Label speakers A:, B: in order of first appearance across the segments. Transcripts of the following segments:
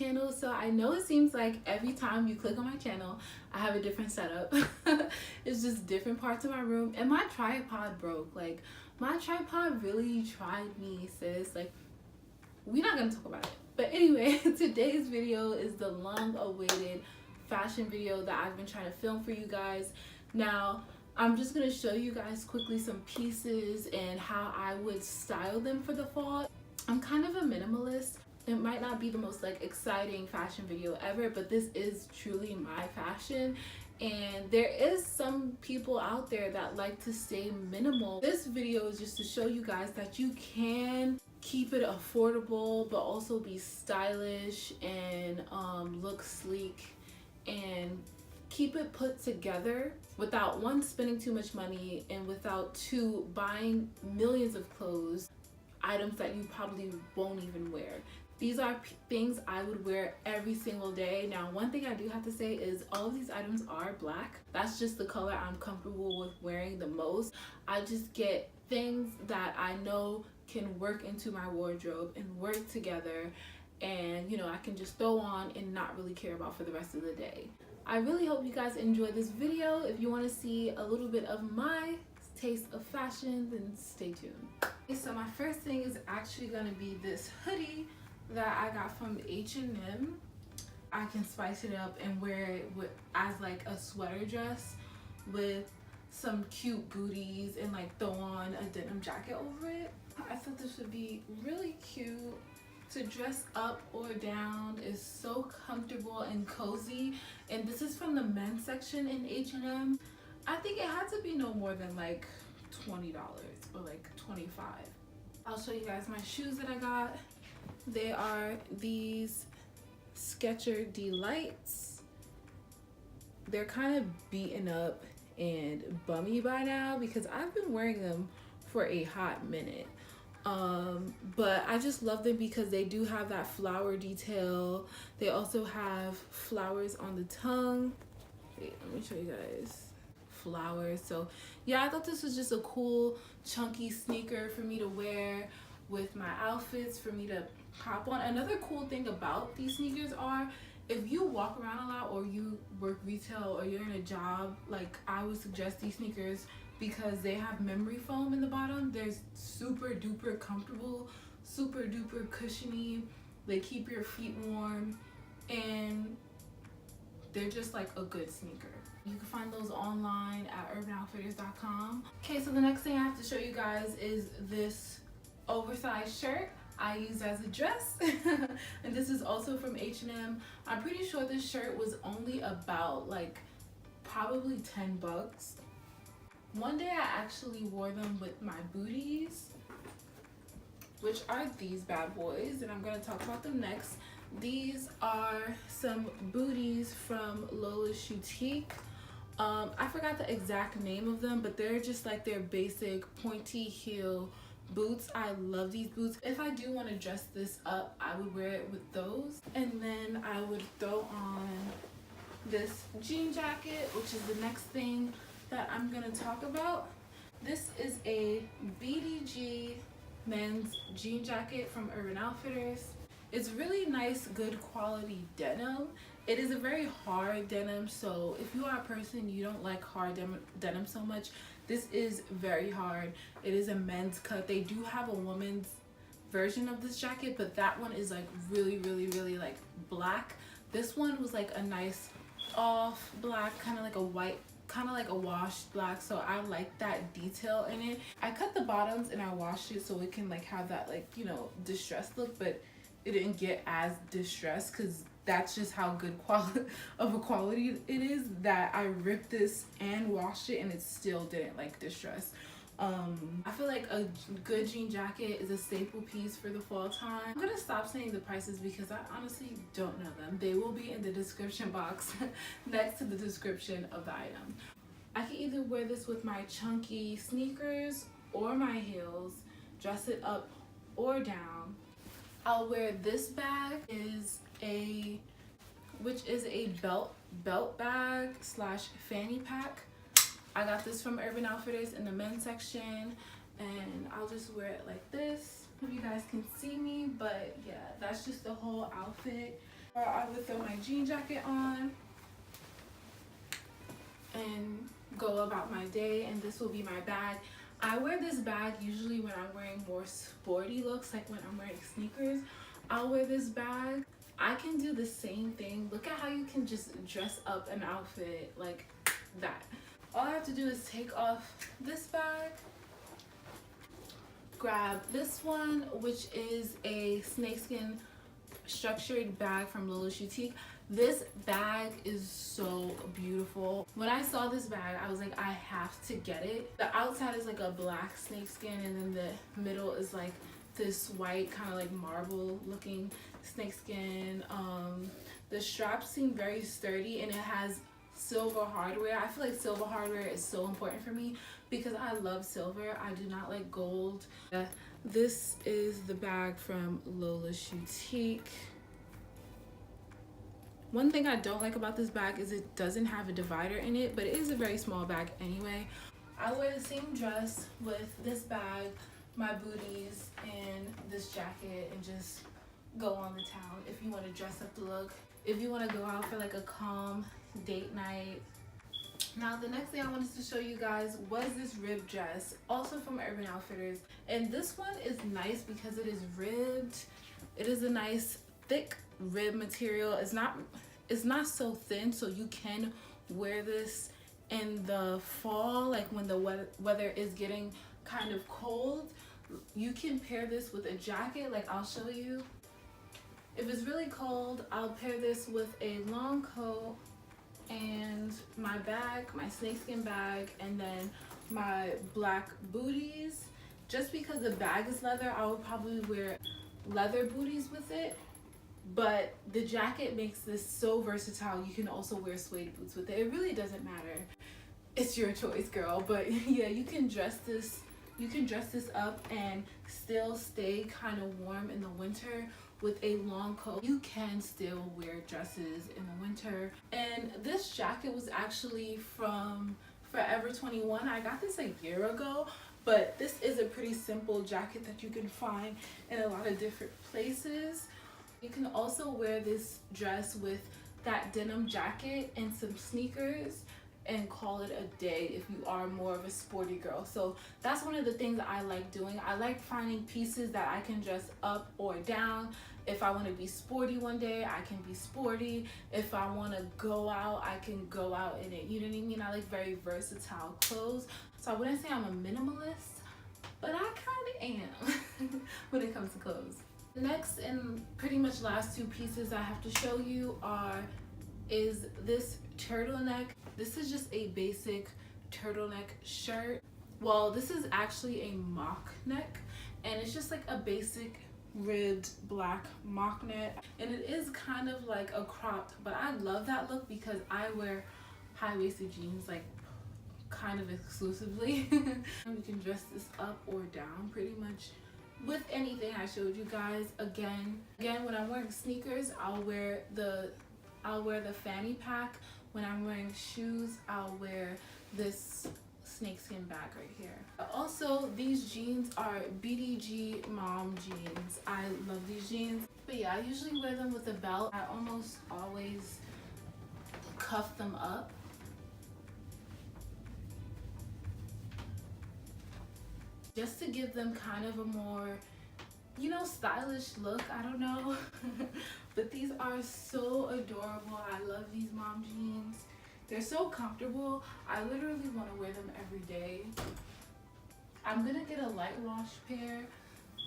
A: channel. So I know it seems like every time you click on my channel I have a different setup. It's just different parts of my room, and my tripod broke. Like, my tripod really tried me, sis. Like, we're not gonna talk about it, but anyway, today's video is the long awaited fashion video that I've been trying to film for you guys. Now I'm just gonna show you guys quickly some pieces and how I would style them for the fall. I'm kind of a minimalist. It might not be the most like exciting fashion video ever, but this is truly my fashion, and there is some people out there that like to stay minimal. This video is just to show you guys that you can keep it affordable but also be stylish and look sleek and keep it put together without, one, spending too much money, and without, two, buying millions of clothes, items that you probably won't even wear. These are things I would wear every single day. Now, one thing I do have to say is all of these items are black. That's just the color I'm comfortable with wearing the most. I just get things that I know can work into my wardrobe and work together, and you know, I can just throw on and not really care about for the rest of the day. I really hope you guys enjoy this video. If you want to see a little bit of my taste of fashion, then stay tuned. Okay, so my first thing is actually going to be this hoodie that I got from H&M. I can spice it up and wear it as like a sweater dress with some cute booties, and like throw on a denim jacket over it. I thought this would be really cute to dress up or down. Is so comfortable and cozy, and this is from the men's section in H&M. I think it had to be no more than like $20 or like $25. I'll show you guys my shoes that I got. They are these Skechers Delights. They're kind of beaten up and bummy by now because I've been wearing them for a hot minute. But I just love them because they do have that flower detail. They also have flowers on the tongue. Wait, let me show you guys. Flowers. So yeah, I thought this was just a cool chunky sneaker for me to wear with my outfits, for me to hop on. Another cool thing about these sneakers are, if you walk around a lot or you work retail or you're in a job, like, I would suggest these sneakers because they have memory foam in the bottom. They're super duper comfortable, super duper cushiony. They keep your feet warm, and they're just like a good sneaker. You can find those online at urbanoutfitters.com. Okay, so the next thing I have to show you guys is this oversized shirt I use as a dress. And this is also from H&M. I'm pretty sure this shirt was only about like probably $10. One day I actually wore them with my booties, which are these bad boys, and I'm going to talk about them next. These are some booties from Lola's Boutique. I forgot the exact name of them, but they're just like their basic pointy heel boots. I love these boots. If I do want to dress this up, I would wear it with those, and then I would throw on this jean jacket, which is the next thing that I'm gonna talk about. This is a Bdg men's jean jacket from Urban Outfitters. It's really nice, good quality denim. It is a very hard denim, so if you are a person you don't like hard denim so much, this is very hard. It is a men's cut. They do have a woman's version of this jacket, but that one is like really like black. This one was like a nice off black, kind of like a white, kind of like a washed black, so I like that detail in it. I cut the bottoms and I washed it so it can like have that, like, you know, distressed look, but it didn't get as distressed because that's just how good of a quality it is, that I ripped this and washed it and it still didn't like distress. I feel like a good jean jacket is a staple piece for the fall time. I'm gonna stop saying the prices because I honestly don't know them. They will be in the description box next to the description of the item. I can either wear this with my chunky sneakers or my heels, dress it up or down. I'll wear this bag, which is a belt bag slash fanny pack. I got this from Urban Outfitters in the men's section, and I'll just wear it like this. Hope you guys can see me, but yeah, that's just the whole outfit. Or I would throw my jean jacket on and go about my day, and this will be my bag. I wear this bag usually when I'm wearing more sporty looks, like when I'm wearing sneakers. I'll wear this bag. I can do the same thing. Look at how you can just dress up an outfit like that. All I have to do is take off this bag, grab this one, which is a snakeskin structured bag from Lola's Boutique. This bag is so beautiful. When I saw this bag, I was like, I have to get it. The outside is like a black snakeskin, and then the middle is like this white kind of like marble looking snakeskin. The straps seem very sturdy, and it has silver hardware. I feel like silver hardware is so important for me because I love silver. I do not like gold. This is the bag from Lola's Boutique. One thing I don't like about this bag is it doesn't have a divider in it, but it is a very small bag anyway. I wear the same dress with this bag, my booties, and this jacket, and just go on the town if you want to dress up the look. If you want to go out for like a calm date night. Now the next thing I wanted to show you guys was this rib dress, also from Urban Outfitters. And this one is nice because it is ribbed. It is a nice thick rib material. It's not so thin, so you can wear this in the fall, like when the weather is getting kind of cold. You can pair this with a jacket, like I'll show you. If it's really cold, I'll pair this with a long coat and my bag, my snakeskin bag, and then my black booties. Just because the bag is leather, I would probably wear leather booties with it. But the jacket makes this so versatile. You can also wear suede boots with it. It really doesn't matter. It's your choice, girl. But yeah, you can dress this up and still stay kind of warm in the winter with a long coat. You can still wear dresses in the winter. And this jacket was actually from Forever 21. I got this a year ago, but this is a pretty simple jacket that you can find in a lot of different places. You can also wear this dress with that denim jacket and some sneakers and call it a day if you are more of a sporty girl. So that's one of the things I like doing. I like finding pieces that I can dress up or down. If I want to be sporty one day, I can be sporty. If I want to go out, I can go out in it. You know what I mean? I like very versatile clothes. So I wouldn't say I'm a minimalist, but I kind of am when it comes to clothes. Next and pretty much last two pieces I have to show you is this turtleneck. This is just a basic turtleneck shirt. Well, this is actually a mock neck, and it's just like a basic ribbed black mock neck, and it is kind of like a cropped, but I love that look because I wear high-waisted jeans like kind of exclusively. You can dress this up or down pretty much with anything I showed you guys. Again, when I'm wearing sneakers, I'll wear the fanny pack. When I'm wearing shoes, I'll wear this snakeskin bag right here. Also, these jeans are Bdg Mom Jeans. I love these jeans. But yeah, I usually wear them with a belt. I almost always cuff them up. Just to give them kind of a more, you know, stylish look. I don't know. But these are so adorable. I love these mom jeans. They're so comfortable. I literally want to wear them every day. I'm gonna get a light wash pair,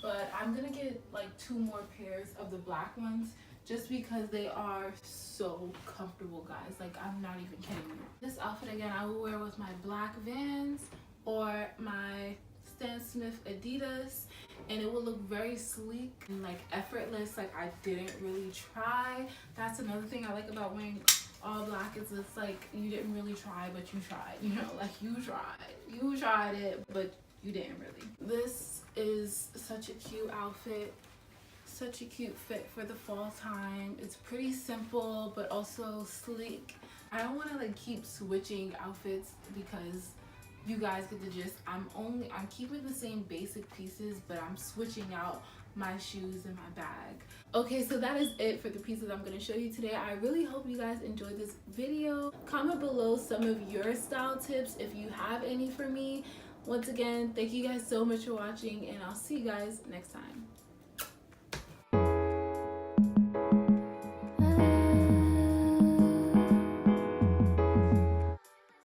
A: but I'm gonna get like 2 more pairs of the black ones just because they are so comfortable, guys. Like, I'm not even kidding you. This outfit again, I will wear with my black Vans or my Stan Smith Adidas, and it will look very sleek and like effortless. Like, I didn't really try. That's another thing I like about wearing all black, is it's like you didn't really try, but you tried, you know, like you tried it, but you didn't really. This is such a cute outfit, such a cute fit for the fall time. It's pretty simple but also sleek. I don't want to like keep switching outfits because you guys get the gist. I'm keeping the same basic pieces, but I'm switching out my shoes and my bag. Okay, so that is it for the pieces I'm going to show you today. I really hope you guys enjoyed this video. Comment below some of your style tips if you have any for me. Once again, thank you guys so much for watching, and I'll see you guys next time.